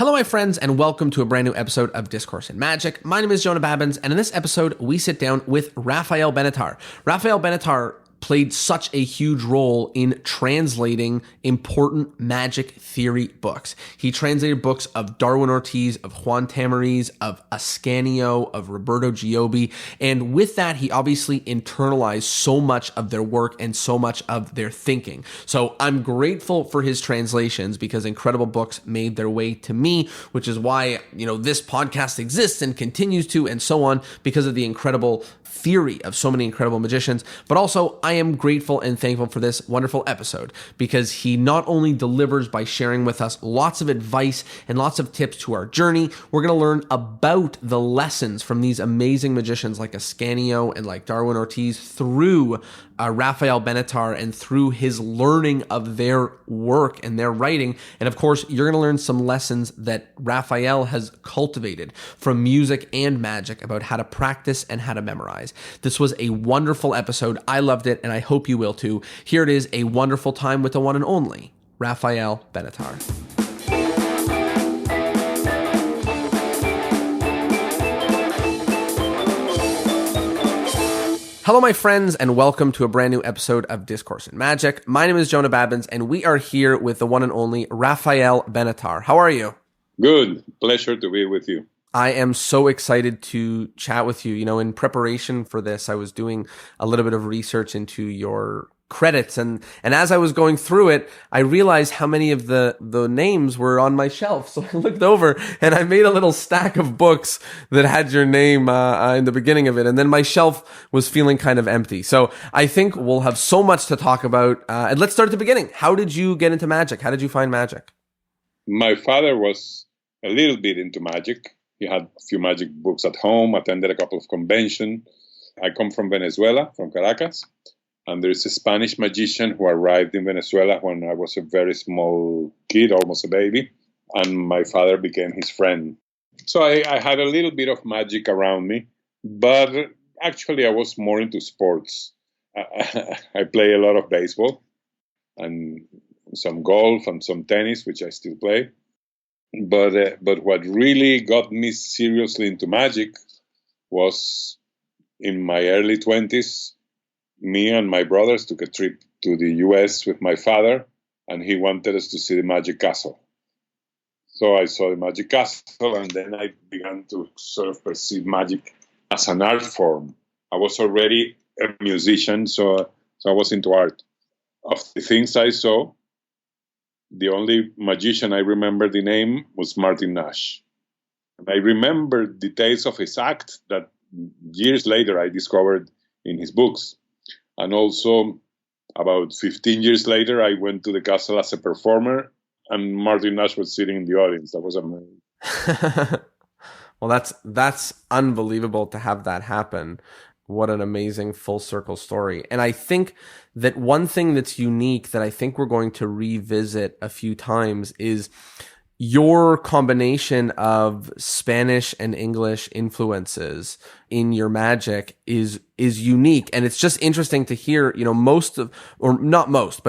Hello, my friends, and welcome to a brand new episode of Discourse in Magic. My name is Jonah, and in this episode, we sit down with Rafael Benetar. Rafael Benetar played such a huge role in translating important magic theory books. He translated books of Darwin Ortiz, of Juan Tamariz, of Ascanio, of Roberto Giobbi, and with that, he obviously internalized so much of their work and so much of their thinking. So I'm grateful for his translations because incredible books made their way to me, which is why, this podcast exists and continues to, and so on, because of the incredible theory of so many incredible magicians. But also, I am grateful and thankful for this wonderful episode because he not only delivers by sharing with us lots of advice and lots of tips to our journey, we're going to learn about the lessons from these amazing magicians like Ascanio and like Darwin Ortiz through Rafael Benetar and through his learning of their work and their writing. And of course, you're going to learn some lessons that Rafael has cultivated from music and magic about how to practice and how to memorize. This was a wonderful episode. I loved it, and I hope you will too. Here it is, a wonderful time with the one and only Rafael Benetar. Hello, my friends, and welcome to a brand new episode of Discourse in Magic. My name is Jonah, and we are here with the one and only Rafael Benetar. How are you? Good. Pleasure to be with you. I am so excited to chat with you. In preparation for this, I was doing a little bit of research into your credits, and as I was going through it, I realized how many of the names were on my shelf. So I looked over and I made a little stack of books that had your name in the beginning of it, and then my shelf was feeling kind of empty. So I think we'll have so much to talk about. And let's start at the beginning. How did you get into magic? How did you find magic? My father was a little bit into magic. He had a few magic books at home, attended a couple of conventions. I come from Venezuela, from Caracas. And there is a Spanish magician who arrived in Venezuela when I was a very small kid, almost a baby. And my father became his friend. So I had a little bit of magic around me. But actually, I was more into sports. I play a lot of baseball and some golf and some tennis, which I still play. But what really got me seriously into magic was in my early 20s. Me and my brothers took a trip to the US with my father, and he wanted us to see the Magic Castle. So I saw the Magic Castle, and then I began to sort of perceive magic as an art form. I was already a musician, so I was into art. Of the things I saw, the only magician I remember the name was Martin Nash. And I remember details of his act that years later I discovered in his books. And also, about 15 years later, I went to the castle as a performer, and Martin Nash was sitting in the audience. That was amazing. Well, that's unbelievable to have that happen. What an amazing full circle story. And I think that one thing that's unique that I think we're going to revisit a few times is your combination of Spanish and English influences in your magic is unique. And it's just interesting to hear,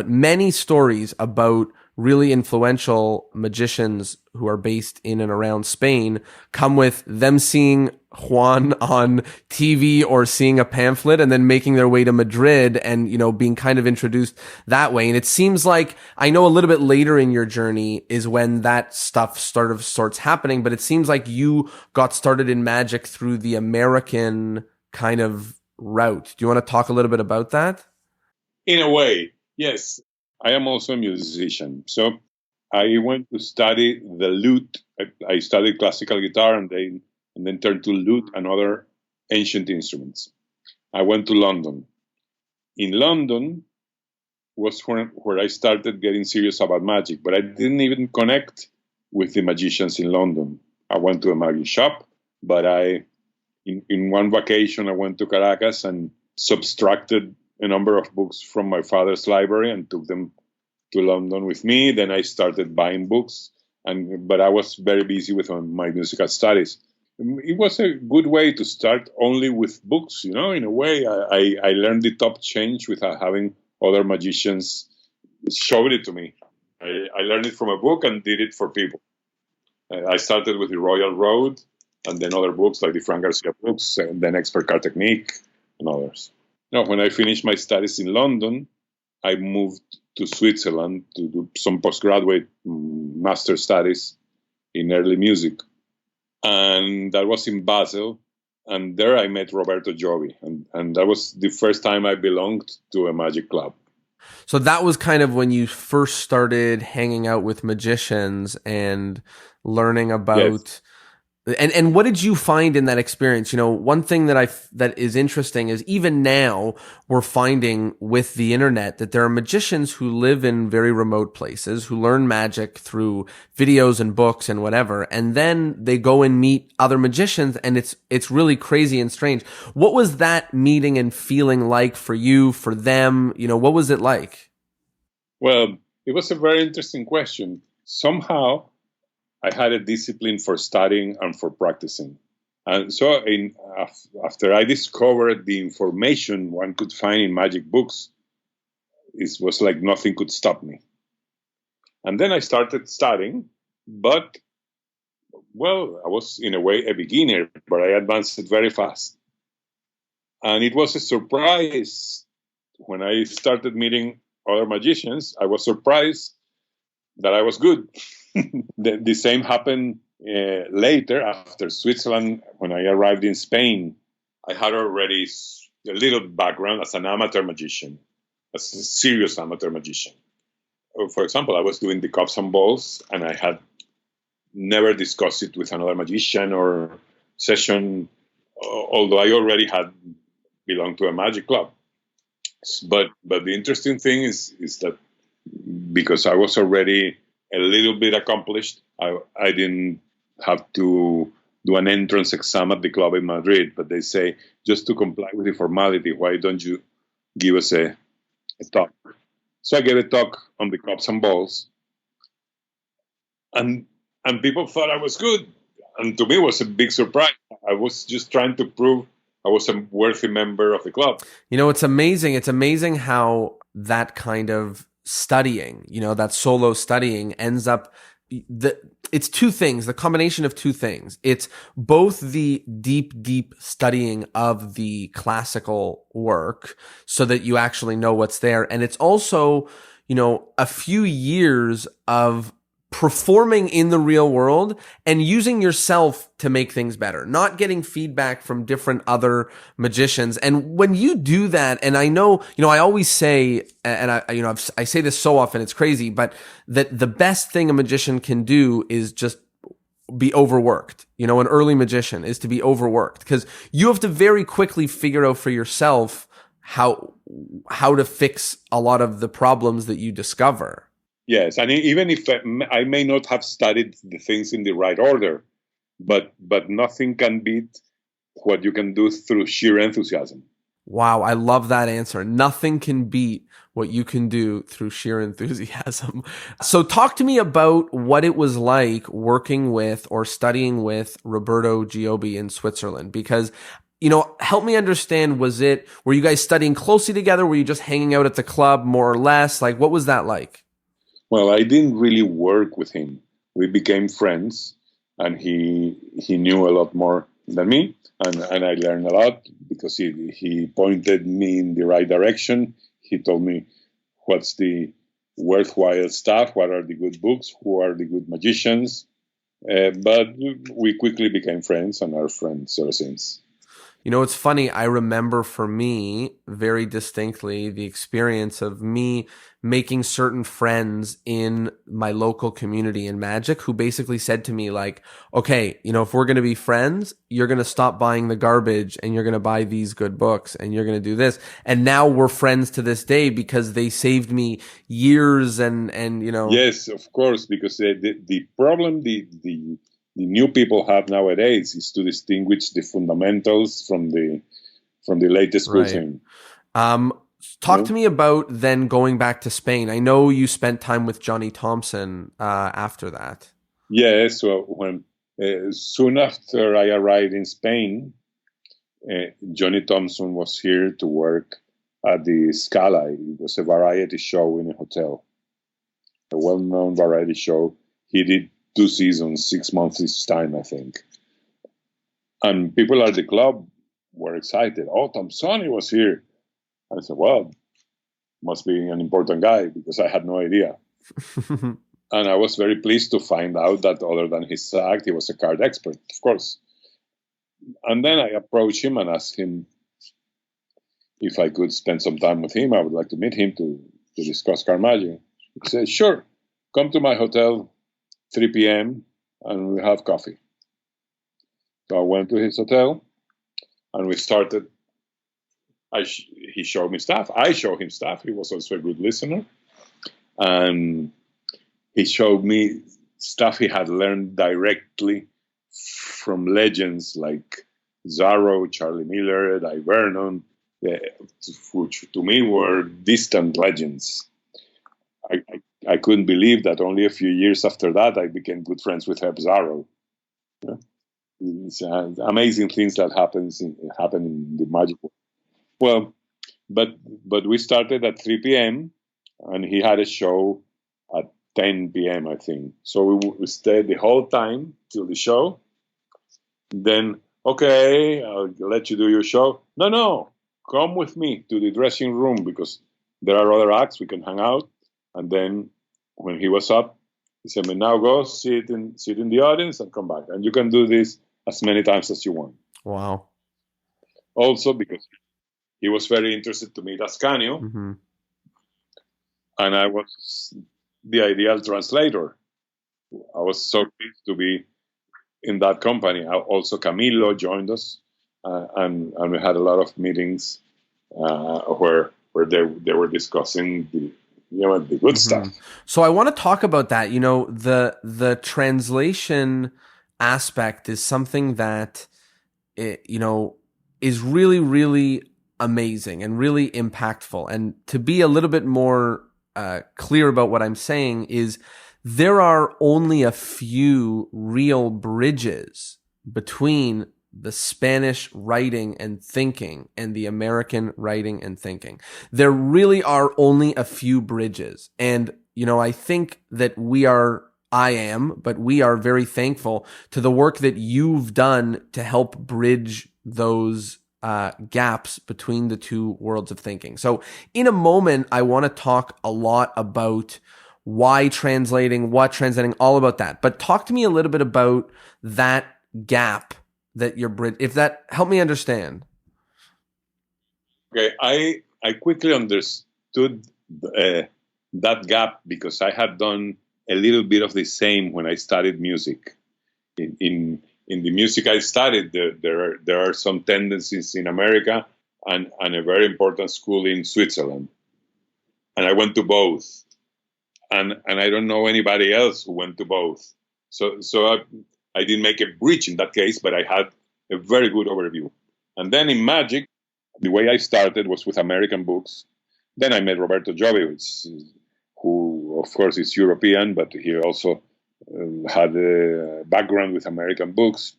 many stories about really influential magicians who are based in and around Spain come with them seeing Juan on TV or seeing a pamphlet and then making their way to Madrid and, being kind of introduced that way. And it seems like, I know a little bit later in your journey is when that stuff starts happening, but it seems like you got started in magic through the American kind of route. Do you want to talk a little bit about that? In a way, yes. I am also a musician. So I went to study the lute. I studied classical guitar and then turned to lute and other ancient instruments. I went to London. In London was where I started getting serious about magic, but I didn't even connect with the magicians in London. I went to a magic shop, but in one vacation, I went to Caracas and subtracted a number of books from my father's library and took them to London with me. Then I started buying books, but I was very busy with my musical studies. It was a good way to start only with books, in a way. I learned the top change without having other magicians show it to me. I learned it from a book and did it for people. I started with the Royal Road, and then other books like the Frank Garcia books, and then Expert Car Technique, and others. Now, when I finished my studies in London, I moved to Switzerland to do some postgraduate master studies in early music. And that was in Basel. And there I met Roberto Giovi. And that was the first time I belonged to a magic club. So that was kind of when you first started hanging out with magicians and learning about... Yes. And what did you find in that experience? You know, one thing that is interesting is even now we're finding with the internet that there are magicians who live in very remote places who learn magic through videos and books and whatever, and then they go and meet other magicians, and it's really crazy and strange. What was that meeting and feeling like for you, for them? You know, what was it like? Well, it was a very interesting question. Somehow, I had a discipline for studying and for practicing. And so after I discovered the information one could find in magic books, it was like nothing could stop me. And then I started studying, but, well, I was in a way a beginner, but I advanced it very fast. And it was a surprise when I started meeting other magicians. I was surprised that I was good. The same happened later after Switzerland. When I arrived in Spain, I had already a little background as an amateur magician, as a serious amateur magician. For example, I was doing the cups and balls, and I had never discussed it with another magician or session, although I already had belonged to a magic club. But the interesting thing is that because I was already a little bit accomplished, I didn't have to do an entrance exam at the club in Madrid, but they say, just to comply with the formality, why don't you give us a talk? So I gave a talk on the cups and balls, and people thought I was good. And to me, it was a big surprise. I was just trying to prove I was a worthy member of the club. You know, it's amazing. It's amazing how that kind of studying, you know, that solo studying ends up, it's two things, the combination of two things. It's both the deep studying of the classical work so that you actually know what's there. And it's also, you know, a few years of performing in the real world and using yourself to make things better, not getting feedback from different other magicians. And when you do that, and I know, you know, I always say, and I say this so often, it's crazy, but that the best thing a magician can do is just be overworked. You know, an early magician is to be overworked because you have to very quickly figure out for yourself how to fix a lot of the problems that you discover. Yes, and even if I may not have studied the things in the right order, but nothing can beat what you can do through sheer enthusiasm. Wow, I love that answer. Nothing can beat what you can do through sheer enthusiasm. So talk to me about what it was like working with or studying with Roberto Giovi in Switzerland, because you know, help me understand, were you guys studying closely together? Were you just hanging out at the club more or less? Like, what was that like? Well, I didn't really work with him. We became friends, and he knew a lot more than me, and I learned a lot because he pointed me in the right direction. He told me what's the worthwhile stuff, what are the good books, who are the good magicians. But we quickly became friends and are friends ever since. You know, it's funny. I remember for me very distinctly the experience of me making certain friends in my local community in magic who basically said to me like, okay, you know, if we're going to be friends, you're going to stop buying the garbage and you're going to buy these good books and you're going to do this. And now we're friends to this day because they saved me years and you know. Yes, of course, because the problem the new people have nowadays is to distinguish the fundamentals from the latest cool thing. Talk to me about then going back to Spain. I know you spent time with Johnny Thompson after that. Yes, so when soon after I arrived in Spain, Johnny Thompson was here to work at the Scala. It was a variety show in a hotel, a well-known variety show. He did 2 seasons, 6 months each time, I think. And people at the club were excited. Oh, Tom Sonny was here. I said, well, must be an important guy, because I had no idea. And I was very pleased to find out that other than his act, he was a card expert, of course. And then I approached him and asked him if I could spend some time with him. I would like to meet him to discuss card magic. He said, sure, come to my hotel, 3 p.m., and we'll have coffee. So I went to his hotel, and we started. He showed me stuff. I showed him stuff. He was also a good listener. And he showed me stuff he had learned directly from legends like Zarro, Charlie Miller, Di Vernon, which to me were distant legends. I couldn't believe that only a few years after that I became good friends with Herb Zarro. Yeah? It's amazing things that happen in the magic world. Well, but we started at 3 p.m. and he had a show at 10 p.m., I think. So we stayed the whole time till the show. Then, okay, I'll let you do your show. No, come with me to the dressing room, because there are other acts, we can hang out. And then when he was up, he said, now go sit in the audience and come back. And you can do this as many times as you want. Wow. Also, because he was very interested to meet Ascanio. Mm-hmm. And I was the ideal translator. I was so pleased to be in that company. Also, Camilo joined us, and we had a lot of meetings where they were discussing the good stuff. So I want to talk about that. The translation aspect is something that is really, really amazing and really impactful. And to be a little bit more clear about what I'm saying is, there are only a few real bridges between the Spanish writing and thinking and the American writing and thinking. There really are only a few bridges. And, I think that we are very thankful to the work that you've done to help bridge those gaps between the two worlds of thinking. So in a moment, I want to talk a lot about why translating, what translating, all about that. But talk to me a little bit about that gap that you're bridging, if that helped me understand. Okay, I quickly understood that gap because I had done a little bit of the same when I studied music. In the music I studied, there are some tendencies in America and a very important school in Switzerland. And I went to both. And I don't know anybody else who went to both. So I didn't make a bridge in that case, but I had a very good overview. And then in magic, the way I started was with American books. Then I met Roberto Jovic, who, of course, is European, but he also had a background with American books.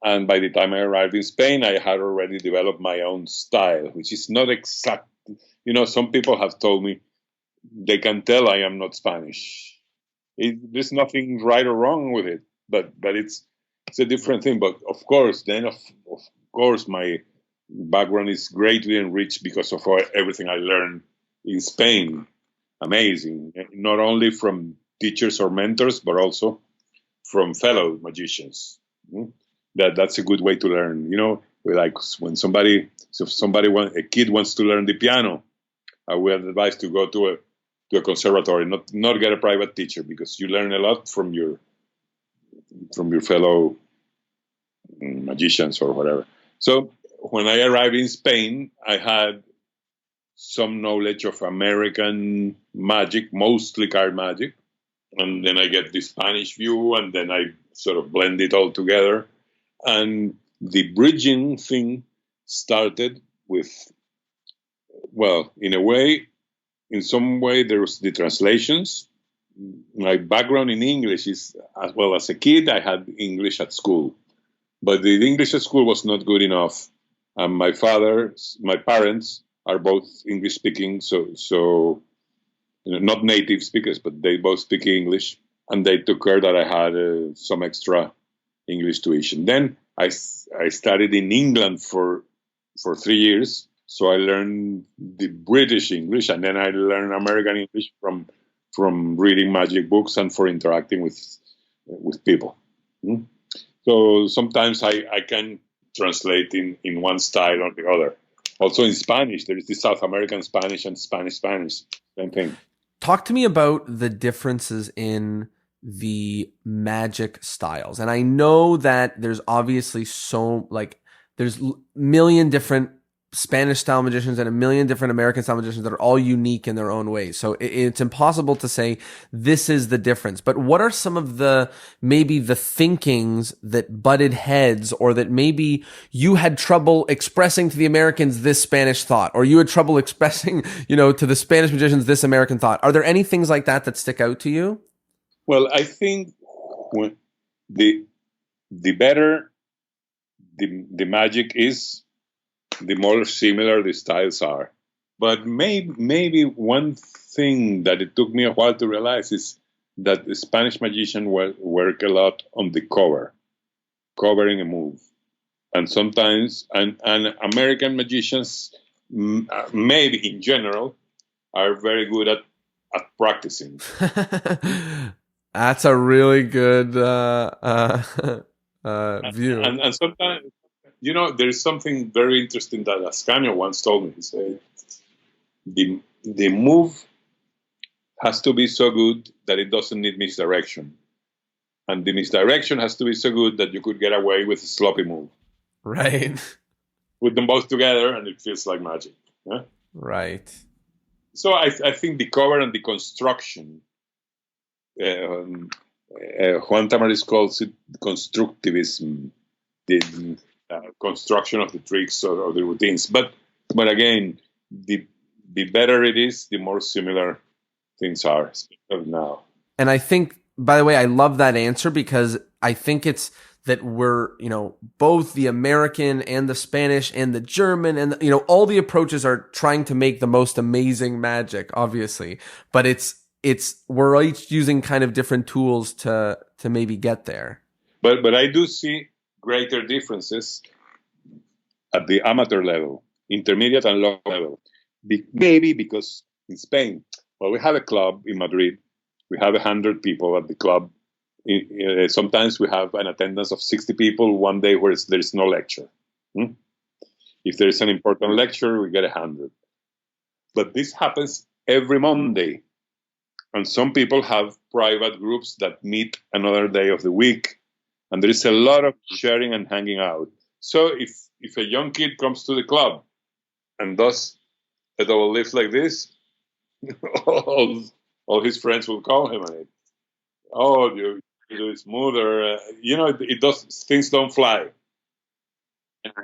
And by the time I arrived in Spain, I had already developed my own style, which is not exact. Some people have told me they can tell I am not Spanish. There's nothing right or wrong with it, but it's a different thing. But of course, then of course, my background is greatly enriched because of everything I learned in Spain. Amazing, not only from teachers or mentors, but also from fellow magicians. That's a good way to learn. Like when a kid wants to learn the piano, I would advise to go to a conservatory, not get a private teacher, because you learn a lot from your fellow magicians or whatever. So when I arrived in Spain, I had some knowledge of American magic, mostly card magic, and then I get the Spanish view, and then I sort of blend it all together. And the bridging thing started with, in some way, there was the translations. My background in English is, as well as a kid, I had English at school. But the English at school was not good enough. And my parents are both English speaking, so not native speakers, but they both speak English. and they took care that I had some extra English tuition. Then I studied in England for 3 years, so I learned the British English, and then I learned American English from reading magic books and for interacting with people. Mm. So sometimes I can translate in one style or the other. Also in Spanish, there is the South American Spanish and Spanish, same thing. Talk to me about the differences in the magic styles. And I know that there's obviously there's a million different Spanish style magicians and a million different American style magicians that are all unique in their own ways. So it's impossible to say this is the difference. But what are some of maybe the thinkings that butted heads, or that maybe you had trouble expressing to the Americans this Spanish thought, or you had trouble expressing, to the Spanish magicians this American thought? Are there any things like that stick out to you? Well, I think the better the magic is, the more similar the styles are. But maybe one thing that it took me a while to realize is that the Spanish magician work a lot on the covering a move. And sometimes, and American magicians, maybe in general, are very good at practicing. That's a really good view. And sometimes, there's something very interesting that Ascanio once told me. He said, the move has to be so good that it doesn't need misdirection. And the misdirection has to be so good that you could get away with a sloppy move. Right. Put them both together and it feels like magic. Yeah? Right. So I think the cover and the construction, Juan Tamaris calls it constructivism, the construction of the tricks or the routines. But again, the better it is, the more similar things are now. And I think, by the way, I love that answer, because I think it's that we're, both the American and the Spanish and the German and, all the approaches are trying to make the most amazing magic, obviously. But we're each using kind of different tools to maybe get there. But I do see greater differences at the amateur level, intermediate and low level. Maybe because in Spain, we have a club in Madrid. We have 100 people at the club. Sometimes we have an attendance of 60 people one day where there is no lecture. If there is an important lecture, we get 100. But this happens every Monday. And some people have private groups that meet another day of the week. And there is a lot of sharing and hanging out. So if a young kid comes to the club and does a double lift like this, all his friends will call him on it. Oh, you do it smoother. Things don't fly.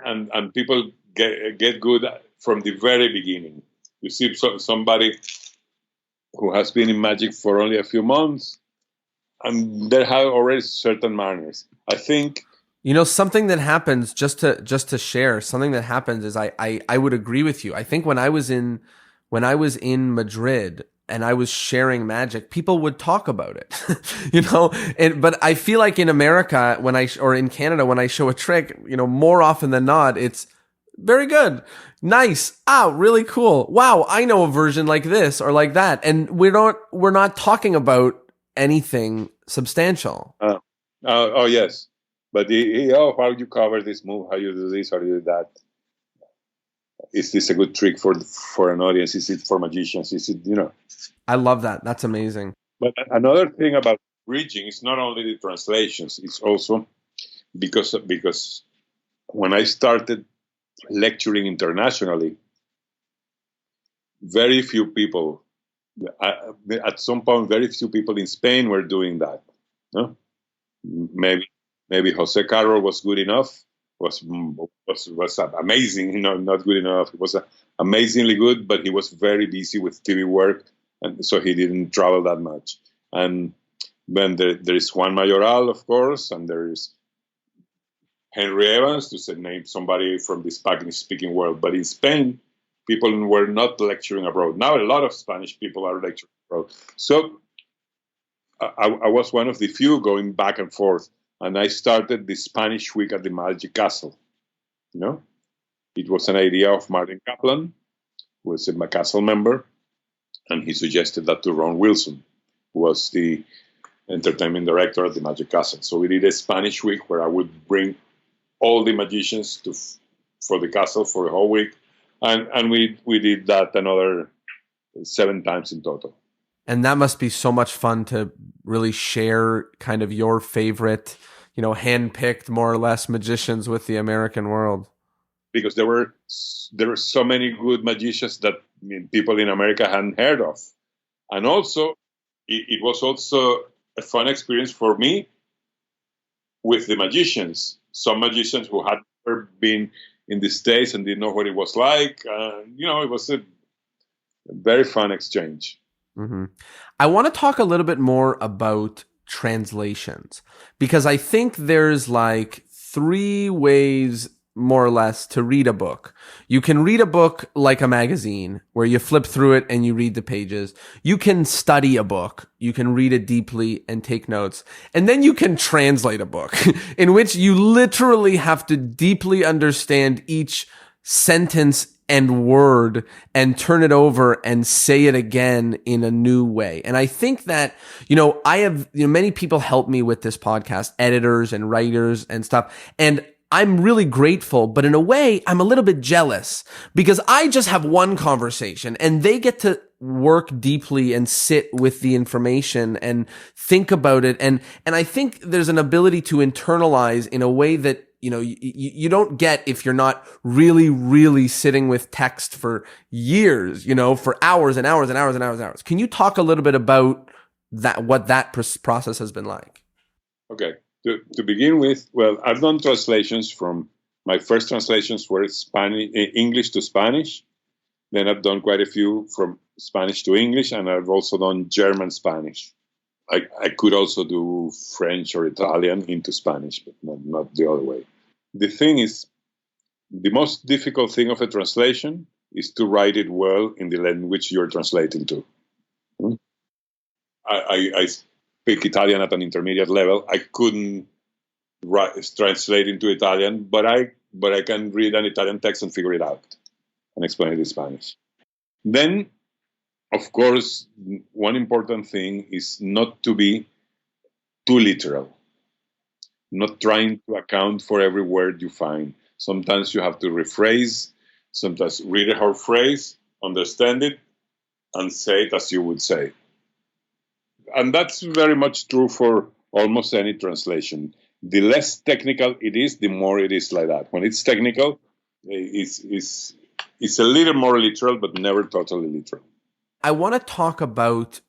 And people get good from the very beginning. You see somebody who has been in magic for only a few months, and they have already certain manners. I think, something that happens, just to share, something that happens is I would agree with you. I think when I was in Madrid and I was sharing magic, people would talk about it, but I feel like in America, or in Canada, when I show a trick, more often than not, it's very good. Nice. Ah, really cool. Wow. I know a version like this or like that. And we're not talking about anything substantial. Oh yes. But how you cover this move, how you do this, how you do that. Is this a good trick for an audience? Is it for magicians? Is it, I love that. That's amazing. But another thing about bridging is not only the translations, it's also because when I started lecturing internationally, very few people, at some point, very few people in Spain were doing that. No? Maybe Jose Carroll was good enough, was amazing, not good enough. It was amazingly good, but he was very busy with TV work, and so he didn't travel that much. And then there is Juan Mayoral, of course, and there is Henry Evans, to name somebody from the Spanish-speaking world. But in Spain, people were not lecturing abroad. Now a lot of Spanish people are lecturing abroad. So I was one of the few going back and forth, and I started the Spanish week at the Magic Castle. You know, it was an idea of Martin Kaplan, who was a Castle member, and he suggested that to Ron Wilson, who was the entertainment director at the Magic Castle. So we did a Spanish week where I would bring all the magicians for the castle for the whole week, and we did that another 7 times in total. And that must be so much fun to really share kind of your favorite, handpicked more or less magicians with the American world. Because there were so many good magicians that people in America hadn't heard of. And also, it was also a fun experience for me with the magicians. Some magicians who had never been in the States and didn't know what it was like. It was a very fun exchange. Mm-hmm. I want to talk a little bit more about translations, because I think there's like 3 ways more or less to read a book. You can read a book like a magazine where you flip through it and you read the pages. You can study a book. You can read it deeply and take notes. And then you can translate a book in which you literally have to deeply understand each sentence and word and turn it over and say it again in a new way. And I think that, I have, many people help me with this podcast, editors and writers and stuff. And I'm really grateful, but in a way, I'm a little bit jealous because I just have one conversation and they get to work deeply and sit with the information and think about it. And I think there's an ability to internalize in a way that, you don't get if you're not really, really sitting with text for years, for hours and hours and hours and hours and hours. Can you talk a little bit about that, what that process has been like? Okay. To begin with, well, I've done translations my first translations were English to Spanish. Then I've done quite a few from Spanish to English, and I've also done German Spanish. I could also do French or Italian into Spanish, but not the other way. The thing is, the most difficult thing of a translation is to write it well in the language you're translating to. I speak Italian at an intermediate level. I couldn't translate into Italian, but I can read an Italian text and figure it out and explain it in Spanish. Then, of course, one important thing is not to be too literal, not trying to account for every word you find. Sometimes you have to rephrase, sometimes read a whole phrase, understand it, and say it as you would say. And that's very much true for almost any translation. The less technical it is, the more it is like that. When it's technical, it's a little more literal, but never totally literal. I want to talk about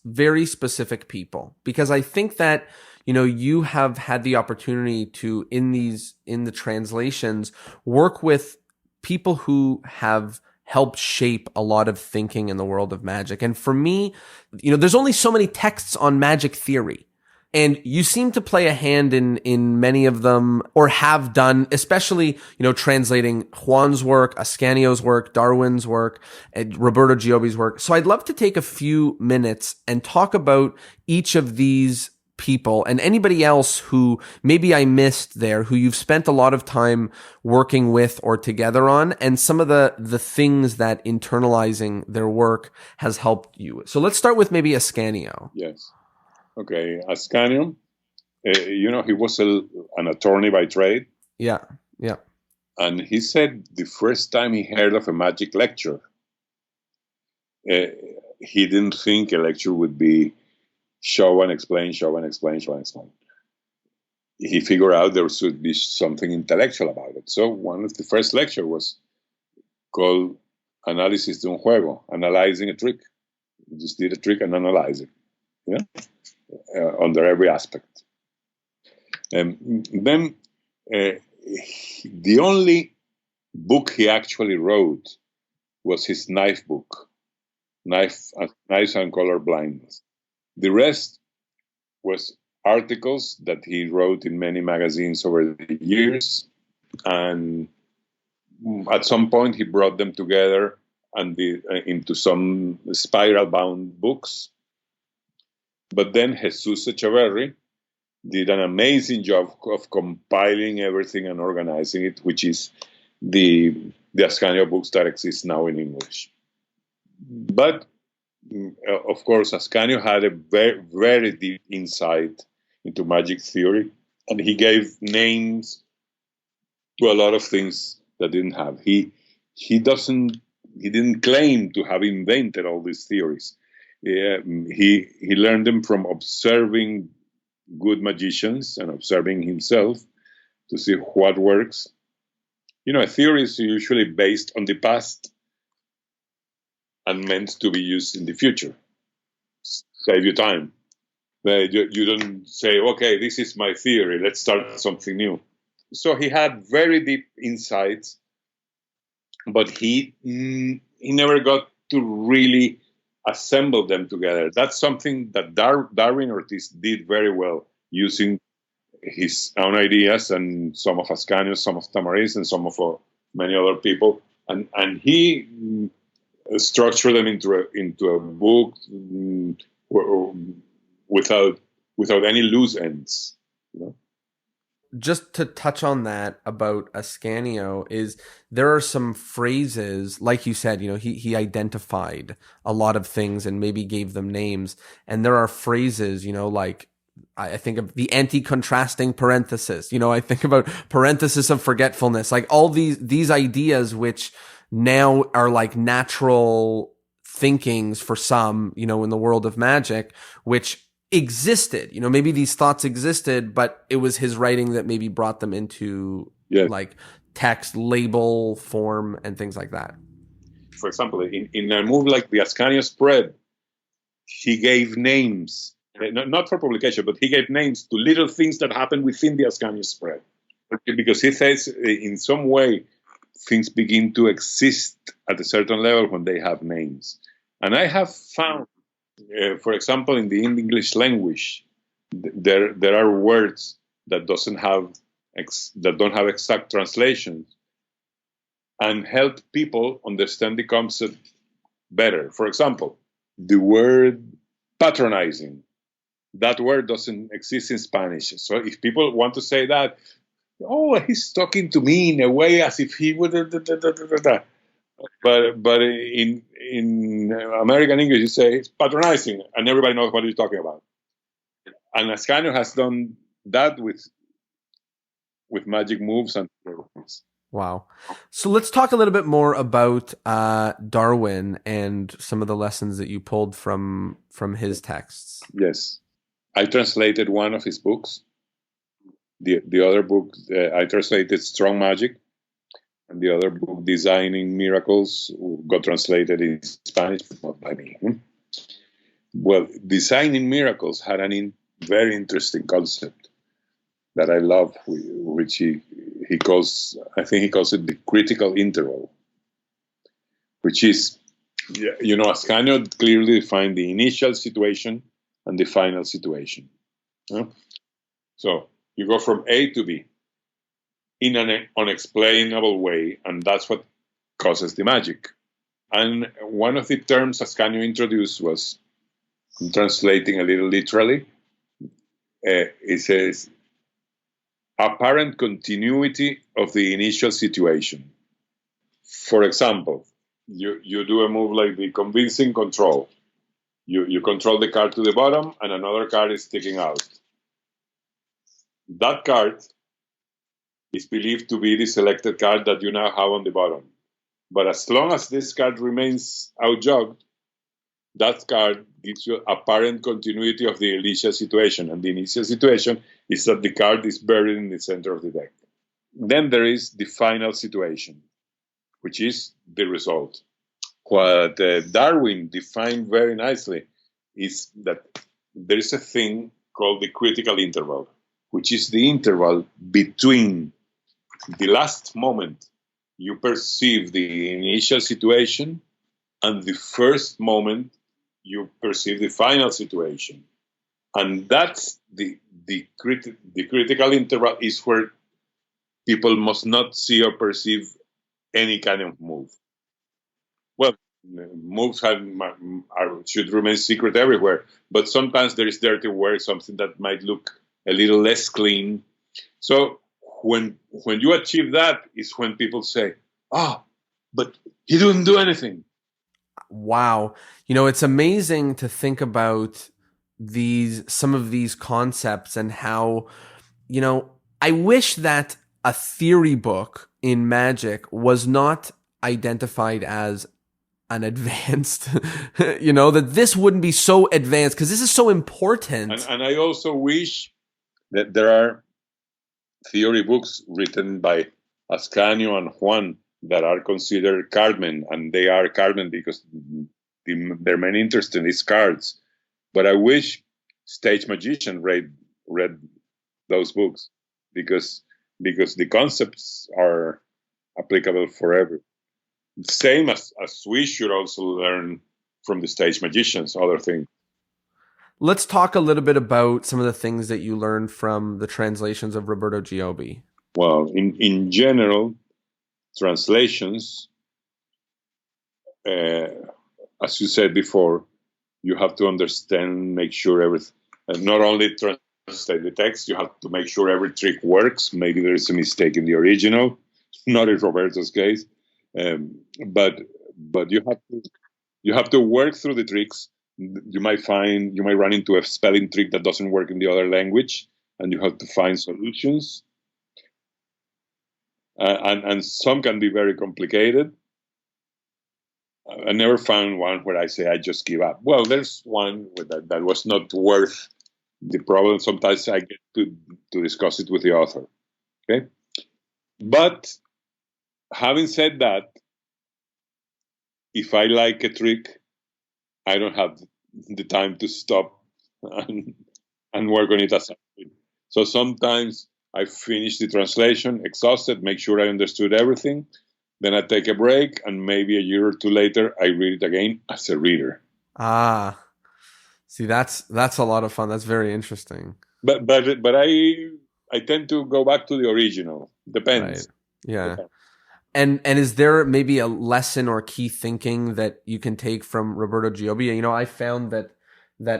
very specific people because I think that, you have had the opportunity to, in the translations, work with people who have helped shape a lot of thinking in the world of magic. And for me, there's only so many texts on magic theory. And you seem to play a hand in many of them, or have done, especially, translating Juan's work, Ascanio's work, Darwin's work, and Roberto Giobbi's work. So I'd love to take a few minutes and talk about each of these people and anybody else who maybe I missed there, who you've spent a lot of time working with or together on, and some of the things that internalizing their work has helped you. So let's start with maybe Ascanio. Yes. Okay, Ascanio, he was an attorney by trade. Yeah. And he said the first time he heard of a magic lecture, he didn't think a lecture would be show and explain. He figured out there should be something intellectual about it. So one of the first lecture was called Análisis de un Juego, analyzing a trick. You just did a trick and analyze it. Under every aspect. And then the only book he actually wrote was his knife book, Knives and Color Blindness. The rest was articles that he wrote in many magazines over the years, and at some point he brought them together and into some spiral-bound books. But then Jesus Echeverry did an amazing job of compiling everything and organizing it, which is the Ascanio books that exist now in English. But of course, Ascanio had a very, very deep insight into magic theory, and he gave names to a lot of things that didn't have. He didn't claim to have invented all these theories. He learned them from observing good magicians and observing himself to see what works. A theory is usually based on the past and meant to be used in the future. Save you time. You don't say, okay, this is my theory, let's start something new. So he had very deep insights, but he never got to really assemble them together. That's something that Darwin Ortiz did very well, using his own ideas and some of Ascanio's, some of Tamariz, and some of many other people, and he structured them into a book without any loose ends. Just to touch on that about Ascanio, is there are some phrases, like you said, he identified a lot of things and maybe gave them names. And there are phrases, like I think of the anti-contrasting parenthesis, I think about parenthesis of forgetfulness, like all these ideas, which now are like natural thinkings for some, in the world of magic, which existed, maybe these thoughts existed, but it was his writing that maybe brought them into like text, label, form, and things like that. For example, in a move like the Ascanio spread, he gave names, not for publication, but he gave names to little things that happen within the Ascanio spread. Because he says in some way, things begin to exist at a certain level when they have names. And I have found, for example, in the English language, there are words that don't have exact translations, and help people understand the concept better. For example, the word patronizing. That word doesn't exist in Spanish. So if people want to say that, he's talking to me in a way as if he would. But in American English, you say it's patronizing, and everybody knows what you're talking about. And Ascanio has done that with magic moves and things. Wow. So let's talk a little bit more about Darwin and some of the lessons that you pulled from his texts. Yes. I translated one of his books. The other book, I translated Strong Magic. And the other book, Designing Miracles, got translated in Spanish, but not by me. Well, Designing Miracles had a very interesting concept that I love, which he calls, I think he calls it the critical interval, which is, Ascanio clearly defined the initial situation and the final situation. So you go from A to B in an unexplainable way, and that's what causes the magic. And one of the terms Ascanio introduced was, I'm translating a little literally, it says, apparent continuity of the initial situation. For example, you do a move like the convincing control. You control the card to the bottom, and another card is sticking out. That card is believed to be the selected card that you now have on the bottom. But as long as this card remains outjogged, that card gives you apparent continuity of the initial situation. And the initial situation is that the card is buried in the center of the deck. Then there is the final situation, which is the result. What Darwin defined very nicely is that there is a thing called the critical interval, which is the interval between the last moment you perceive the initial situation and the first moment you perceive the final situation. And that's the critical interval is where people must not see or perceive any kind of move. Well, moves should remain secret everywhere. But sometimes there is dirty work, something that might look a little less clean. So when you achieve that is when people say, "Ah, but he didn't do anything." Wow. It's amazing to think about some of these concepts and how, I wish that a theory book in magic was not identified as an advanced, that this wouldn't be so advanced because this is so important. And I also wish that there are theory books written by Ascanio and Juan that are considered cardmen, and they are cardmen because their main interest in these cards. But I wish stage magician read those books because the concepts are applicable forever. Same as we should also learn from the stage magicians, other things. Let's talk a little bit about some of the things that you learned from the translations of Roberto Giobbi. Well, in general, translations, as you said before, you have to understand, make sure everything, not only translate the text, you have to make sure every trick works. Maybe there is a mistake in the original, not in Roberto's case, but you have to work through the tricks. You might run into a spelling trick that doesn't work in the other language, and you have to find solutions. And some can be very complicated. I never found one where I say I just give up. Well, there's one that was not worth the problem. Sometimes I get to discuss it with the author. Okay, but having said that, if I like a trick, I don't have the time to stop and work on it as so sometimes I finish the translation, exhausted, make sure I understood everything. Then I take a break, and maybe a year or two later, I read it again as a reader. See, that's a lot of fun. That's very interesting. But I tend to go back to the original. Depends. Right. Yeah. Depends. And is there maybe a lesson or key thinking that you can take from Roberto Giobbi? I found that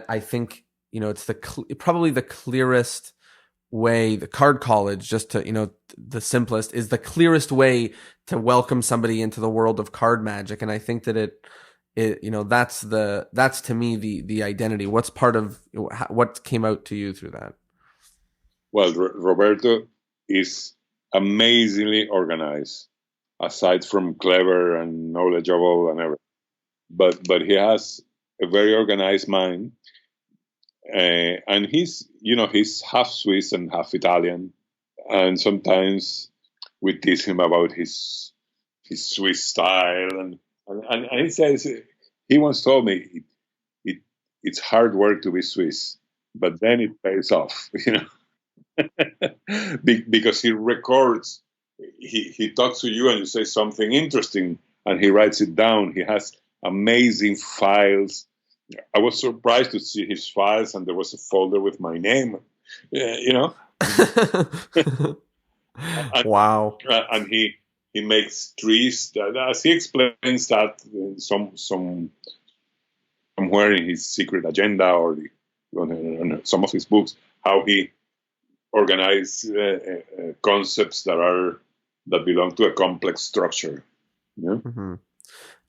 I think it's probably the clearest way, the card college, just to the simplest, is the clearest way to welcome somebody into the world of card magic. And I think that that's to me the identity. What's part of what came out to you through that? Well, Roberto is amazingly organized, aside from clever and knowledgeable and everything. But he has a very organized mind. And he's half Swiss and half Italian, and sometimes we tease him about his Swiss style, and he says, he once told me it's hard work to be Swiss, but then it pays off, because he records, he talks to you and you say something interesting, and he writes it down. He has amazing files. I was surprised to see his files, and there was a folder with my name, and, wow. And he makes trees. As he explains that somewhere in his secret agenda or some of his books, how he organized concepts that belong to a complex structure. Mm-hmm.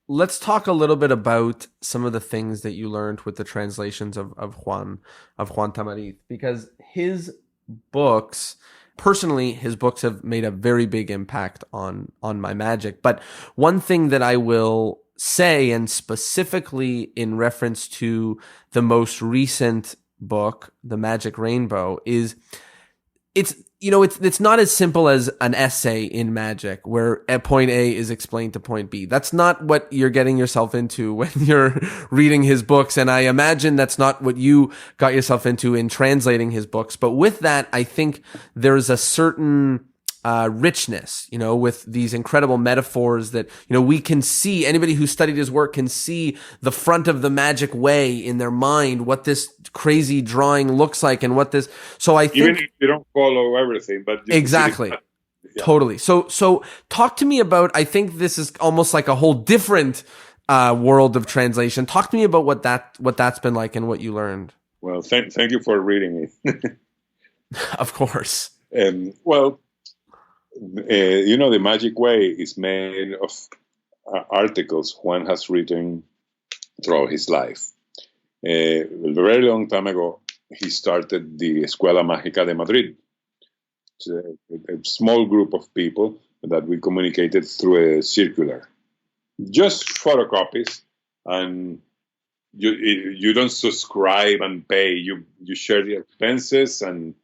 Let's talk a little bit about some of the things that you learned with the translations of Juan Tamariz, because his books, personally, his books have made a very big impact on my magic. But one thing that I will say, and specifically in reference to the most recent book, The Magic Rainbow, is it's not as simple as an essay in magic where at point A is explained to point B. That's not what you're getting yourself into when you're reading his books. And I imagine that's not what you got yourself into in translating his books. But with that, I think there's a certain richness, with these incredible metaphors that, we can see. Anybody who studied his work can see the front of the magic way in their mind, what this crazy drawing looks like and what this. So I think, even if you don't follow everything, but exactly. Yeah. Totally. So talk to me about, I think this is almost like a whole different world of translation. Talk to me about what that's been like and what you learned. Well, thank you for reading it. Of course. Well, the Magic Way is made of articles Juan has written throughout his life. A very long time ago, he started the Escuela Mágica de Madrid. It's a small group of people that we communicated through a circular. Just photocopies, and you don't subscribe and pay. You share the expenses, and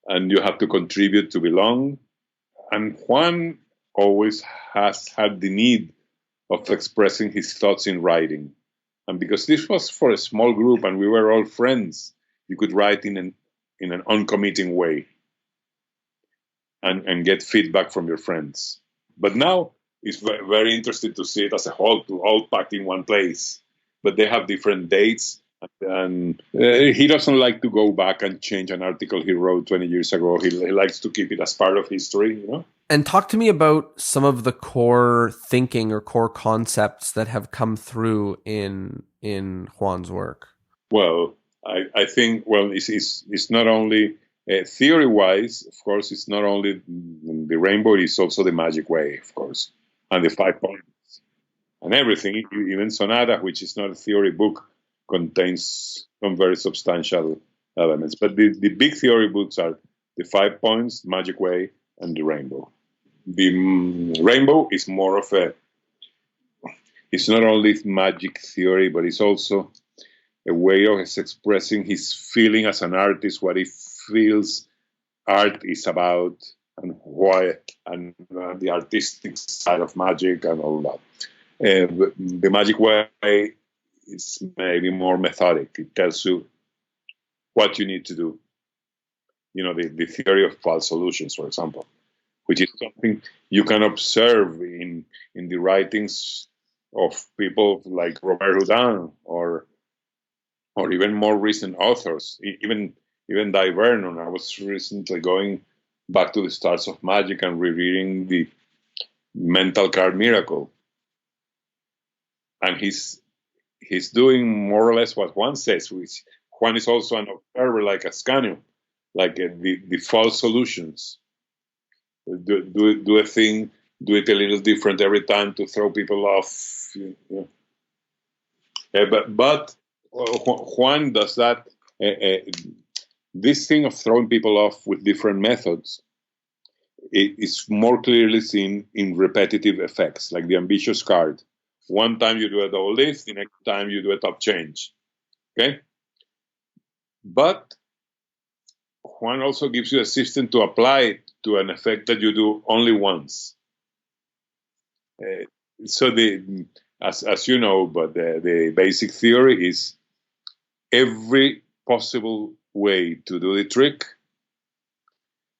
you have to contribute to belong. And Juan always has had the need of expressing his thoughts in writing. And because this was for a small group and we were all friends, you could write in an uncommitting way and get feedback from your friends. But now it's very interesting to see it as a whole, to all packed in one place. But they have different dates. And he doesn't like to go back and change an article he wrote 20 years ago. He likes to keep it as part of history, And talk to me about some of the core thinking or core concepts that have come through in Juan's work. Well, I think, it's not only theory-wise, of course, it's not only the rainbow, it's also the Magic Way, of course, and the 5 points and everything. Even Sonata, which is not a theory book, contains some very substantial elements. But the big theory books are the 5 points, Magic Way, and the rainbow. The rainbow is more of it's not only magic theory, but it's also a way of expressing his feeling as an artist, what he feels art is about, and why, and the artistic side of magic and all that. The Magic Way is maybe more methodic. It tells you what you need to do. The theory of false solutions, for example, which is something you can observe in the writings of people like Robert Houdin or even more recent authors, even Di Vernon. I was recently going back to the Stars of Magic and rereading the Mental Card Miracle, and he's doing more or less what Juan says, which Juan is also an observer, like Ascanio, like the false solutions. Do a thing, do it a little different every time to throw people off. But Juan does that. This thing of throwing people off with different methods is more clearly seen in repetitive effects, like the ambitious card. One time you do a double lift, the next time you do a top change. Okay? But Juan also gives you a system to apply it to an effect that you do only once. So as you know, but the basic theory is every possible way to do the trick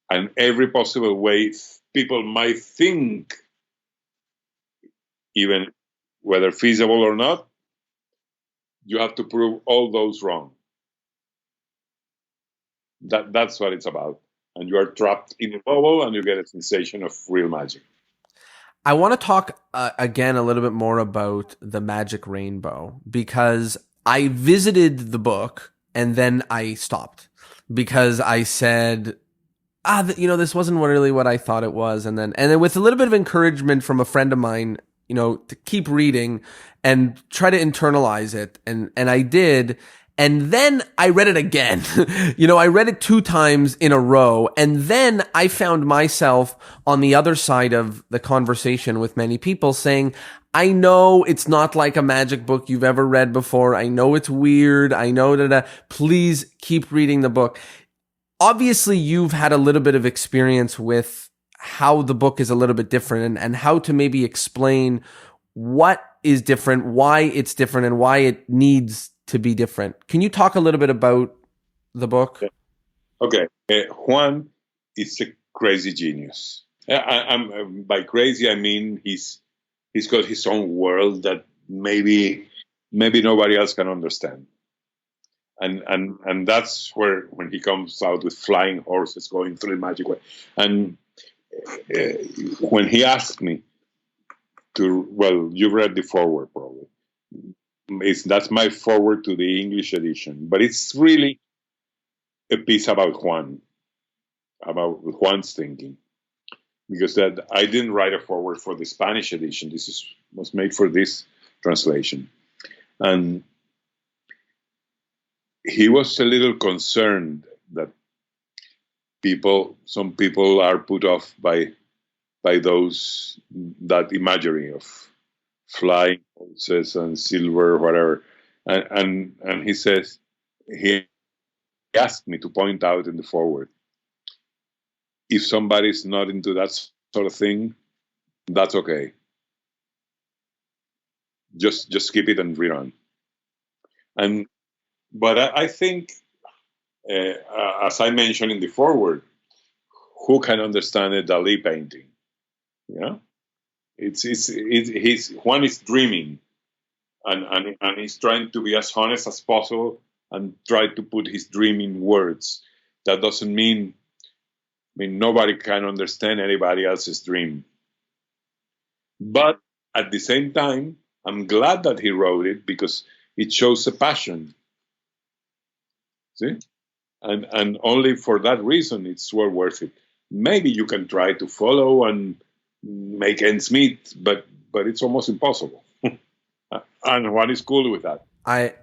and every possible way people might think, even whether feasible or not, you have to prove all those wrong. That's what it's about. And you are trapped in a bubble and you get a sensation of real magic. I want to talk again a little bit more about the Magic Rainbow, because I visited the book and then I stopped because I said, this wasn't really what I thought it was. And then with a little bit of encouragement from a friend of mine, to keep reading and try to internalize it. And I did. And then I read it again. I read it 2 times in a row. And then I found myself on the other side of the conversation with many people saying, I know it's not like a magic book you've ever read before. I know it's weird. I know that. Please keep reading the book. Obviously, you've had a little bit of experience with how the book is a little bit different and how to maybe explain what is different, why it's different, and why it needs to be different. Can you talk a little bit about the book? Okay. Juan is a crazy genius. I'm by crazy, I mean he's got his own world that maybe nobody else can understand. And that's where, when he comes out with flying horses going through the Magic Way. And when he asked me you've read the foreword probably. That's my forward to the English edition, but it's really a piece about Juan's thinking, because that I didn't write a forward for the Spanish edition. Was made for this translation, and he was a little concerned that some people are put off by that imagery of flying horses and silver, whatever. And he says, he asked me to point out in the forward, if somebody's not into that sort of thing, that's okay. Just keep it and read on. But I think, as I mentioned in the forward, who can understand a Dali painting? Yeah, Juan is dreaming, and he's trying to be as honest as possible and try to put his dream in words. That doesn't mean, nobody can understand anybody else's dream. But at the same time, I'm glad that he wrote it, because it shows a passion. See? And only for that reason, it's well worth it. Maybe you can try to follow and make ends meet, but it's almost impossible. And Juan is cool with that.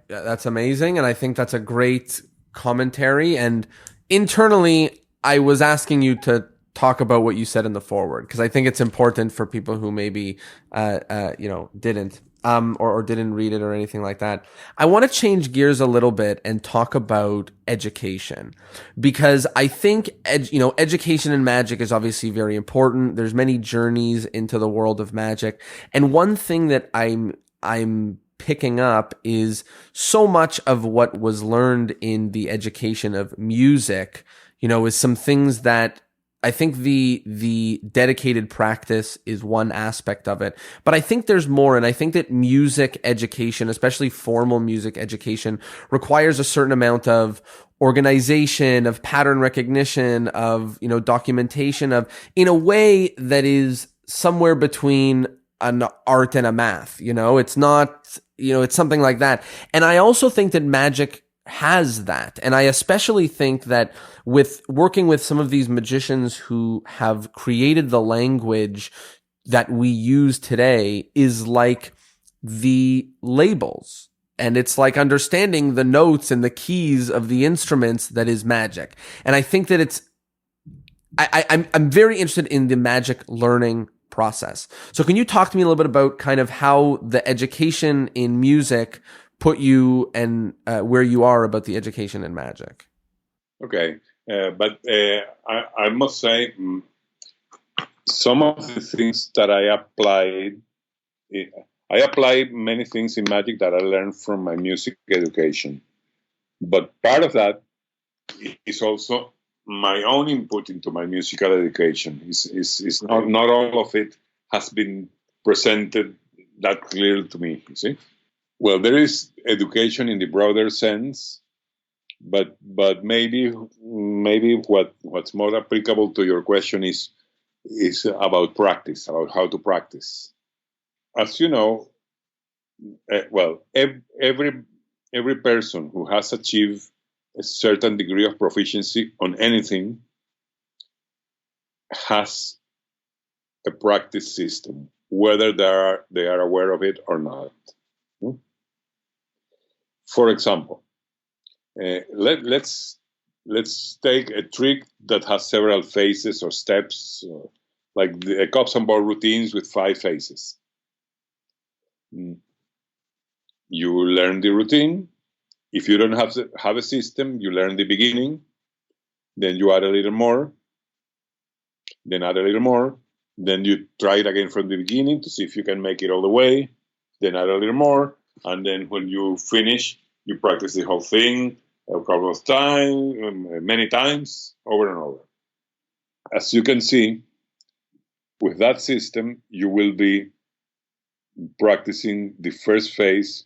That's amazing, and I think that's a great commentary. And internally, I was asking you to talk about what you said in the forward, because I think it's important for people who maybe didn't or didn't read it or anything like that. I want to change gears a little bit and talk about education, because I think education in magic is obviously very important. There's many journeys into the world of magic, and one thing that I'm picking up is so much of what was learned in the education of music, is some things that I think the dedicated practice is one aspect of it, but I think there's more. And I think that music education, especially formal music education, requires a certain amount of organization, of pattern recognition, of, documentation, of, in a way that is somewhere between an art and a math. It's not, it's something like that. And I also think that magic has that. And I especially think that with working with some of these magicians who have created the language that we use today is like the labels. And it's like understanding the notes and the keys of the instruments that is magic. And I think that I'm very interested in the magic learning process. So can you talk to me a little bit about kind of how the education in music put you and where you are about the education in magic? Okay, but I must say, some of the things that I applied many things in magic that I learned from my music education. But part of that is also my own input into my musical education. Is not all of it has been presented that clearly to me, you see? Well, there is education in the broader sense, but maybe what's more applicable to your question is about practice, about how to practice. As you know, every person who has achieved a certain degree of proficiency on anything has a practice system, whether they are aware of it or not. For example, let's take a trick that has several phases or steps, like the cups and ball routines with 5 phases. You learn the routine. If you don't have a system, you learn the beginning, then you add a little more, then add a little more, then you try it again from the beginning to see if you can make it all the way, then add a little more, and then when you finish, you practice the whole thing a couple of times, many times, over and over. As you can see, with that system, you will be practicing the first phase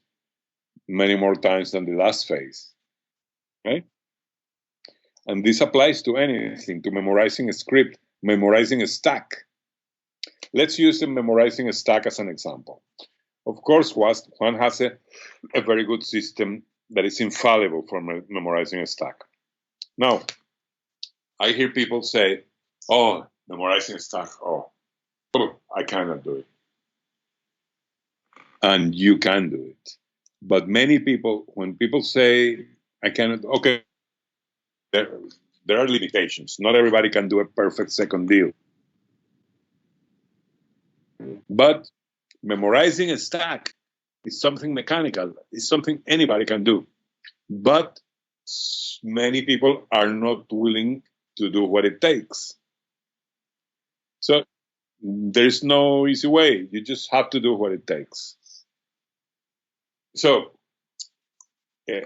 many more times than the last phase. Right? And this applies to anything, to memorizing a script, memorizing a stack. Let's use memorizing a stack as an example. Of course, one has a very good system that is infallible for memorizing a stack. Now, I hear people say, oh, memorizing a stack, I cannot do it. And you can do it. But many people, when people say, I cannot, okay, there are limitations. Not everybody can do a perfect second deal. But memorizing a stack is something mechanical. It's something anybody can do. But many people are not willing to do what it takes. So there's no easy way. You just have to do what it takes. So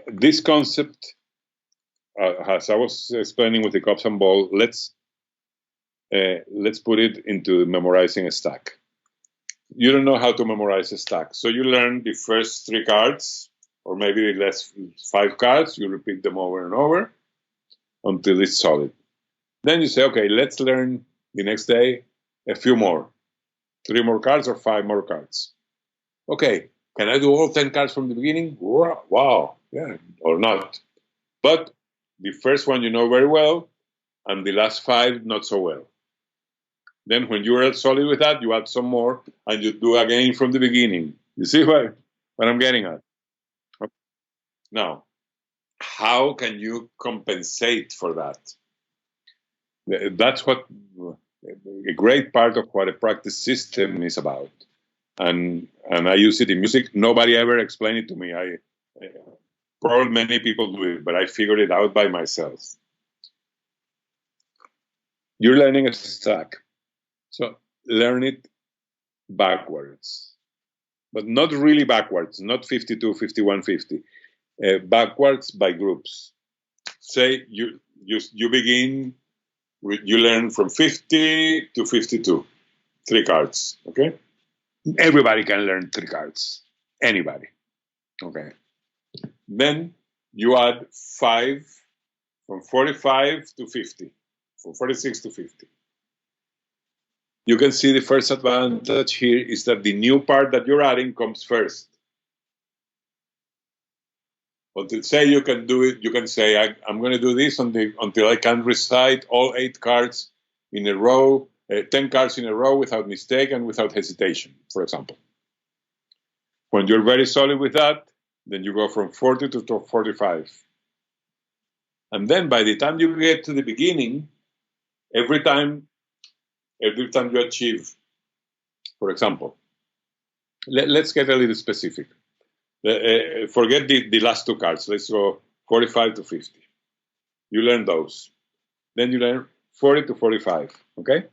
this concept, as I was explaining with the cups and ball, let's put it into memorizing a stack. You don't know how to memorize a stack, so you learn the first 3 cards, or maybe the last 5 cards. You repeat them over and over until it's solid. Then you say, okay, let's learn the next day a few more, 3 more cards or 5 more cards. Okay, can I do all 10 cards from the beginning? Wow, yeah, or not. But the first one you know very well, and the last 5 not so well. Then when you're solid with that, you add some more, and you do again from the beginning. You see what I'm getting at? Now, how can you compensate for that? That's what a great part of what a practice system is about. And I use it in music. Nobody ever explained it to me. Probably many people do it, but I figured it out by myself. You're learning a stack. So learn it backwards, but not really backwards, not 52, 51, 50. Backwards by groups. Say you begin, you learn from 50 to 52, 3 cards, okay? Everybody can learn 3 cards, anybody, okay? Then you add 5 from 45 to 50, from 46 to 50. You can see the first advantage here is that the new part that you're adding comes first. Until say you can do it, you can say, I'm going to do this until I can recite all 8 cards in a row, 10 cards in a row without mistake and without hesitation, for example. When you're very solid with that, then you go from 40 to 45. And then by the time you get to the beginning, every time you achieve, for example, let's get a little specific. Forget the last 2 cards. Let's go 45 to 50. You learn those. Then you learn 40 to 45, okay?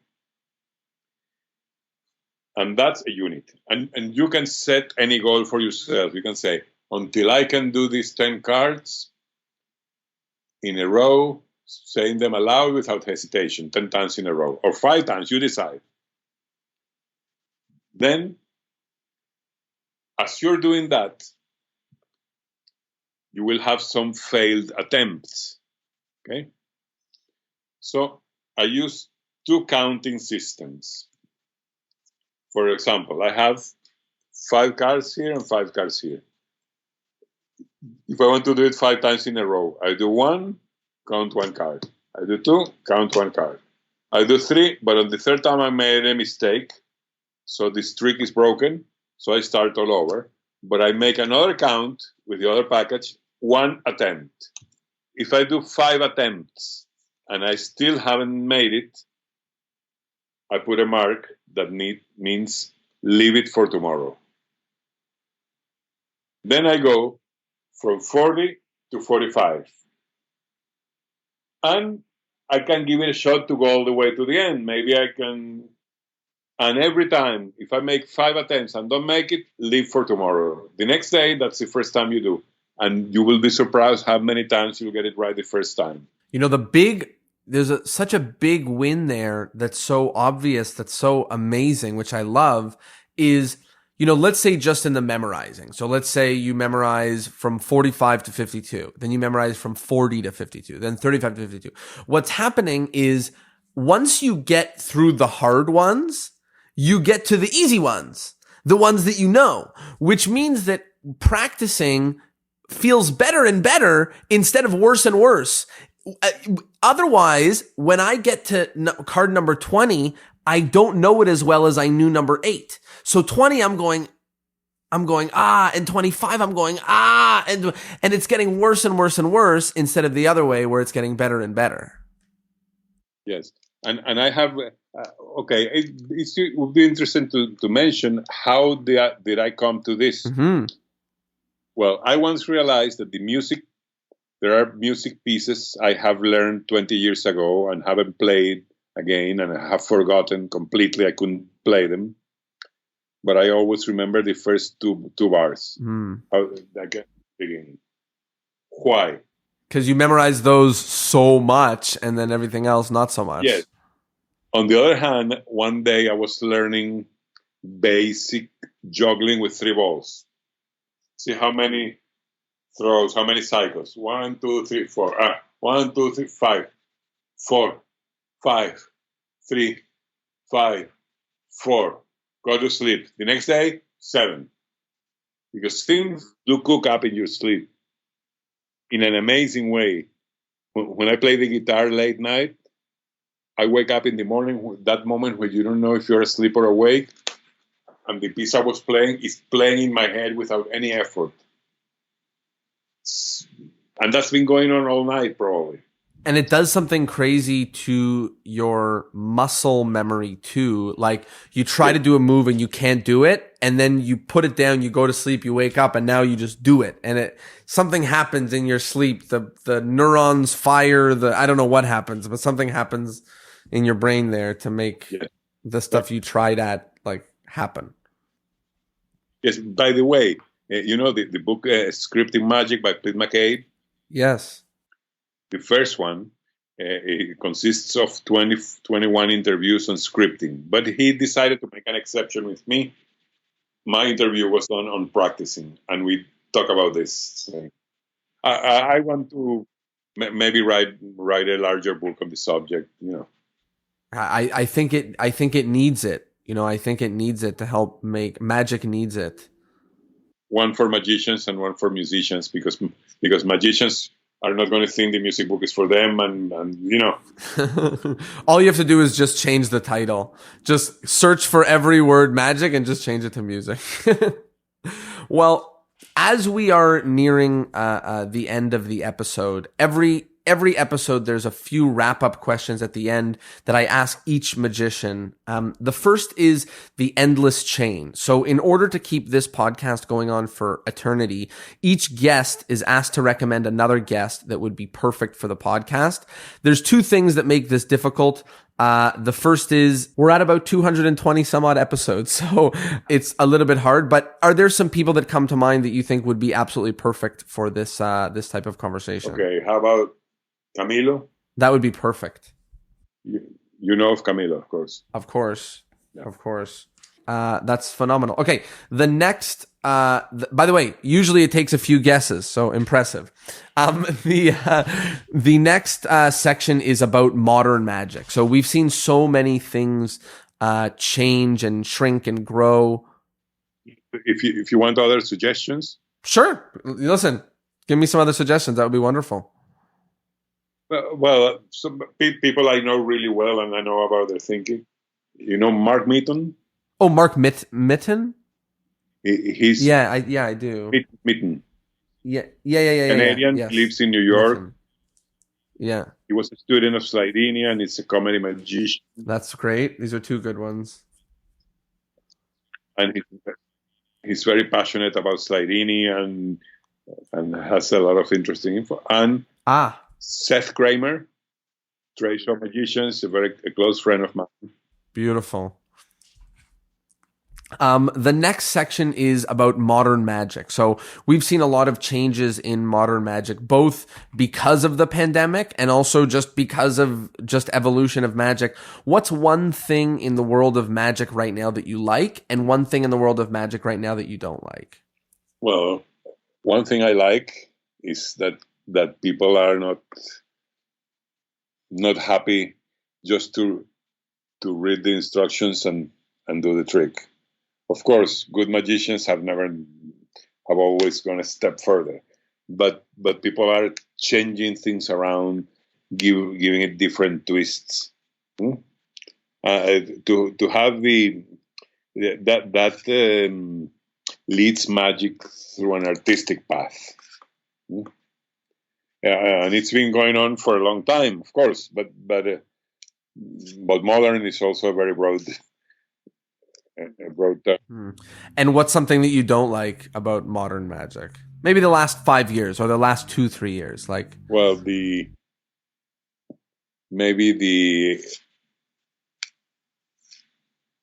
And that's a unit. And you can set any goal for yourself. You can say, until I can do these 10 cards in a row, saying them aloud without hesitation, 10 times in a row, or 5 times, you decide. Then, as you're doing that, you will have some failed attempts, okay? So I use 2 counting systems. For example, I have 5 cards here and 5 cards here. If I want to do it 5 times in a row, I do 1, count 1 card. I do 2, count 1 card. I do 3, but on the 3rd time I made a mistake, so this trick is broken, so I start all over. But I make another count with the other package, 1 attempt. If I do 5 attempts and I still haven't made it, I put a mark that means leave it for tomorrow. Then I go from 40 to 45. And I can give it a shot to go all the way to the end. Maybe I can. And every time, if I make 5 attempts and don't make it, leave for tomorrow. The next day, that's the first time you do. And you will be surprised how many times you'll get it right the first time. You know, there's such a big win there that's so obvious, that's so amazing, which I love, is, you know, let's say just in the memorizing. So let's say you memorize from 45 to 52, then you memorize from 40 to 52, then 35 to 52. What's happening is once you get through the hard ones, you get to the easy ones. The ones that you know, which means that practicing feels better and better instead of worse and worse. Otherwise, when I get to card number 20, I don't know it as well as I knew number 8. So 20, I'm going, ah, and 25, I'm going, ah, and it's getting worse and worse and worse instead of the other way where it's getting better and better. Yes. And I have, okay, it would be interesting to mention how did I come to this? Mm-hmm. Well, I once realized that there are music pieces I have learned 20 years ago and haven't played again, and I have forgotten completely. I couldn't play them. But I always remember the first two bars. How I get beginning. Why? Because you memorize those so much, and then everything else not so much. Yes. On the other hand, one day I was learning basic juggling with 3 balls. See how many throws, how many cycles? 1, 2, 3, 4. 1, 2, 3, 5, 4, 5, 3, 5, 4. Go to sleep. The next day, 7. Because things do cook up in your sleep in an amazing way. When I play the guitar late night, I wake up in the morning, that moment where you don't know if you're asleep or awake, and the piece I was playing is playing in my head without any effort. And that's been going on all night, probably. And it does something crazy to your muscle memory too. Like you try to do a move and you can't do it, and then you put it down, you go to sleep, you wake up, and now you just do it. And something happens in your sleep. The neurons fire. I don't know what happens, but something happens in your brain there to make the stuff you tried at like happen. Yes. By the way, you know the book Scripting Magic by Pete McCabe? Yes. The first one, it consists of 21 interviews on scripting, but he decided to make an exception with me. My interview was done on practicing, and we talk about this. I want to maybe write a larger book on the subject. I think it needs it. I think it needs it to help make magic needs it. One for magicians and one for musicians, because magicians are not going to think the music book is for them, and all you have to do is just change the title. Just search for every word magic and just change it to music. Well, as we are nearing the end of the episode, every episode there's a few wrap-up questions at the end that I ask each magician. The first is the endless chain. So in order to keep this podcast going on for eternity, each guest is asked to recommend another guest that would be perfect for the podcast. There's 2 things that make this difficult. The first is we're at about 220 some odd episodes, so it's a little bit hard, but are there some people that come to mind that you think would be absolutely perfect for this type of conversation? Okay, how about Camilo? That would be perfect. You know of Camilo, of course. Of course. Yeah. Of course. That's phenomenal. Okay. The next, by the way, usually it takes a few guesses. So impressive. The next section is about modern magic. So we've seen so many things change and shrink and grow. If you want other suggestions. Sure. Listen, give me some other suggestions. That would be wonderful. Well, some people I know really well, and I know about their thinking. You know Mark Mitten? Oh, Mark Mitten? He's I do. Mitten. Yeah. Canadian, yes. Lives in New York. Mitten. Yeah. He was a student of Slidini, and he's a comedy magician. That's great. These are 2 good ones. And he's very passionate about Slidini and has a lot of interesting info. And Seth Kramer, trade show magician, is a close friend of mine. Beautiful. The next section is about modern magic. So we've seen a lot of changes in modern magic, both because of the pandemic and also just because of just evolution of magic. What's one thing in the world of magic right now that you like, and one thing in the world of magic right now that you don't like? Well, one thing I like is that people are not happy just to read the instructions and do the trick. Of course, good magicians have always gone a step further, but people are changing things around, giving it different twists. Hmm? To have that leads magic through an artistic path. Hmm? And it's been going on for a long time, of course, but modern is also a very broad term. And what's something that you don't like about modern magic? Maybe the last 5 years or the last 2-3 years. Like, well, maybe the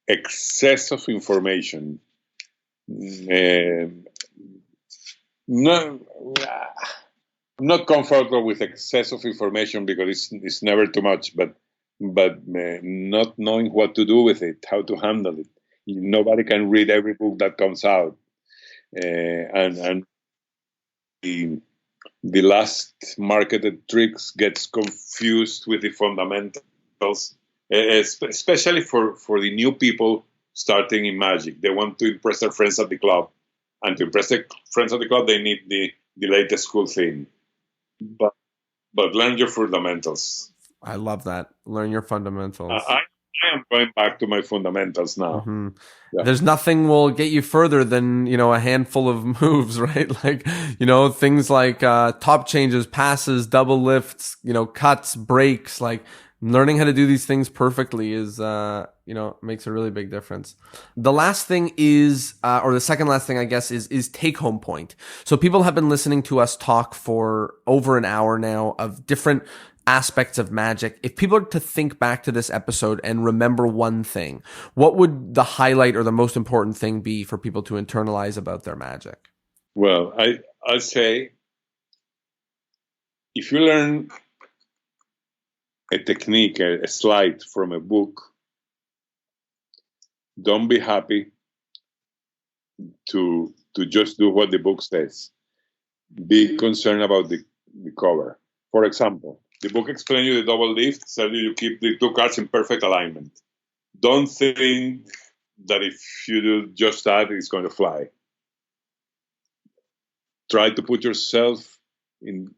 excess of information. No, I'm not comfortable with excess of information because it's never too much, but not knowing what to do with it, how to handle it. Nobody can read every book that comes out, and the last marketed tricks gets confused with the fundamentals, especially for the new people starting in magic. They want to impress their friends at the club, and to impress their friends at the club, they need the latest cool thing. But learn your fundamentals. I love that. Learn your fundamentals. I am going back to my fundamentals now. Mm-hmm. Yeah. There's nothing will get you further than, a handful of moves, right? Like, things like top changes, passes, double lifts, cuts, breaks. Like, learning how to do these things perfectly is, makes a really big difference. The last thing is, or the second last thing, I guess, is take home point. So people have been listening to us talk for over an hour now of different aspects of magic. If people are to think back to this episode and remember one thing, what would the highlight or the most important thing be for people to internalize about their magic? Well, I'd say if you learn a technique, a slide from a book, don't be happy to just do what the book says. Be concerned about the cover. For example, the book explains you the double lift, tells you keep the two cards in perfect alignment. Don't think that if you do just that, it's going to fly. Try to put yourself in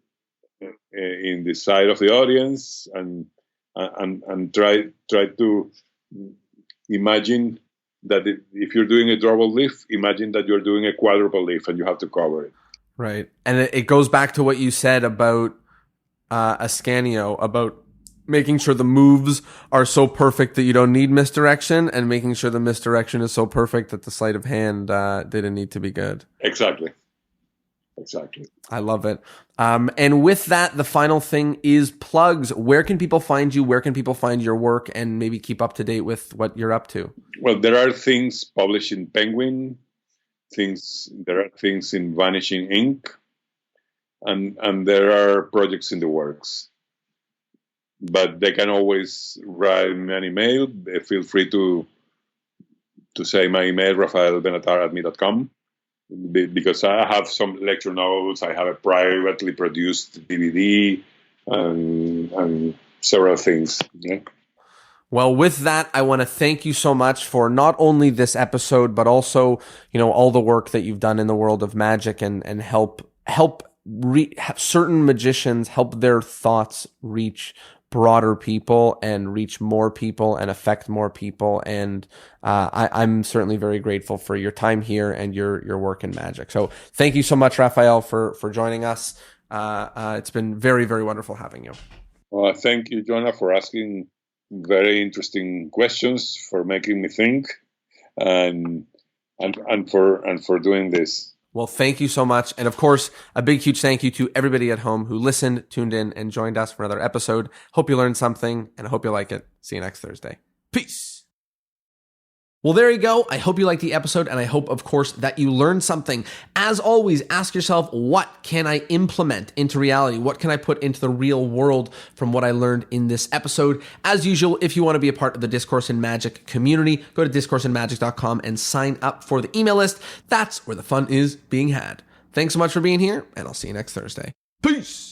the side of the audience and try to imagine that if you're doing a double lift, imagine that you're doing a quadruple lift and you have to cover it. Right. And it goes back to what you said about Ascanio, about making sure the moves are so perfect that you don't need misdirection, and making sure the misdirection is so perfect that the sleight of hand didn't need to be good. Exactly. I love it. And with that, the final thing is plugs. Where can people find you? Where can people find your work and maybe keep up to date with what you're up to? Well, there are things published in Penguin. There are things in Vanishing Ink. And there are projects in the works. But they can always write me an email. Feel free to say my email, rafaelbenetar@me.com, because I have some lecture notes. I have a privately produced DVD and several things. Yeah. Well, with that, I want to thank you so much for not only this episode, but also, all the work that you've done in the world of magic and help certain magicians, help their thoughts reach broader people and reach more people and affect more people. And I'm certainly very grateful for your time here and your work in magic. So thank you so much, Rafael, for joining us. It's been very, very wonderful having you. Well, thank you, Jonah, for asking very interesting questions, for making me think, and for doing this. Well, thank you so much. And of course, a big, huge thank you to everybody at home who listened, tuned in, and joined us for another episode. Hope you learned something, and I hope you like it. See you next Thursday. Peace. Well, there you go. I hope you liked the episode, and I hope, of course, that you learned something. As always, ask yourself, what can I implement into reality? What can I put into the real world from what I learned in this episode? As usual, if you want to be a part of the Discourse in Magic community, go to discourseinmagic.com and sign up for the email list. That's where the fun is being had. Thanks so much for being here, and I'll see you next Thursday. Peace!